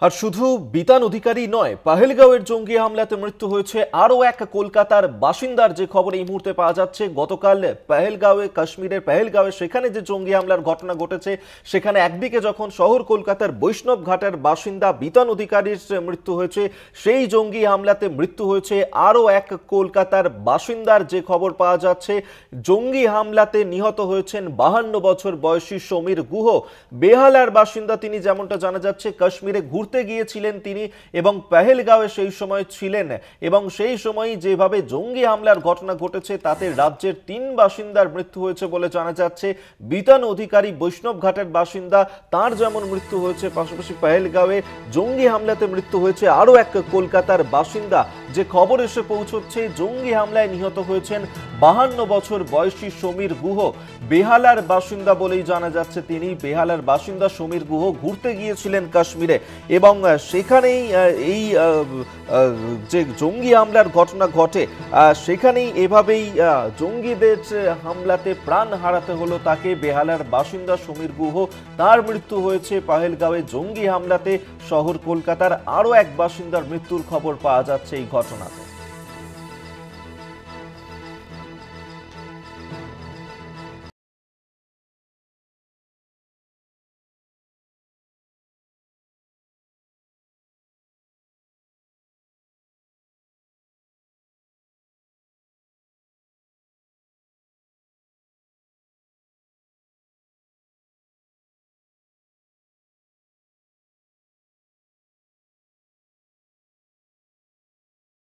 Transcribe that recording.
আর শুধু বিতান অধিকারী নয়, পাহেলগাঁওয়ের জঙ্গি হামলাতে মৃত্যু হয়েছে আরও এক কলকাতার বাসিন্দার, যে খবর এই মুহূর্তে পাওয়া যাচ্ছে। গতকাল পাহেলগাঁওয়ে, কাশ্মীরের পাহেলগাঁওয়ে, সেখানে যে জঙ্গি হামলার ঘটনা ঘটেছে, সেখানে একদিকে যখন শহর কলকাতার বৈষ্ণব ঘাটের বাসিন্দা বিতান অধিকারীর মৃত্যু হয়েছে, সেই জঙ্গি হামলাতে মৃত্যু হয়েছে আরও এক কলকাতার বাসিন্দার, যে খবর পাওয়া যাচ্ছে। জঙ্গি হামলাতে নিহত হয়েছেন 52 বছর বয়সী সমীর গুহ, বেহালার বাসিন্দা তিনি। যেমনটা জানা যাচ্ছে, কাশ্মীরে ঘুরতে গিয়েছিলেন তিনি এবং পাহেলগাঁওয়ে সেই সময় ছিলেন, এবং সেই সময় যেভাবে জঙ্গি হামলার ঘটনা ঘটেছে তাতে রাজ্যের 3 বাসিন্দার মৃত্যু হয়েছে বলে জানা যাচ্ছে। বিতান অধিকারী বৈষ্ণব ঘাটের বাসিন্দা, তার যেমন মৃত্যু হয়েছে, পাশাপাশি পাহেলগাঁওয়ে জঙ্গি হামলাতে মৃত্যু হয়েছে আরও এক কলকাতার বাসিন্দা। যে খবর এসে পৌঁছচ্ছে, জঙ্গি হামলায় নিহত হয়েছেন 52 বছর বয়সী সমীর গুহ, বেহালার বাসিন্দা বলেই জানা যাচ্ছে তিনি। বেহালার বাসিন্দা সমীর গুহ ঘুরতে গিয়েছিলেন কাশ্মীরে, এবং সেখানেই এই যে জঙ্গি হামলার ঘটনা ঘটে, সেখানেই এভাবেই জঙ্গিদের হামলাতে প্রাণ হারাতে হলো তাকে। বেহালার বাসিন্দা সমীর গুহ, তার মৃত্যু হয়েছে পাহেলগাঁওয়ে জঙ্গি হামলাতে। শহর কলকাতার আরও এক বাসিন্দার মৃত্যুর খবর পাওয়া যাচ্ছে এই ঘটনাতে।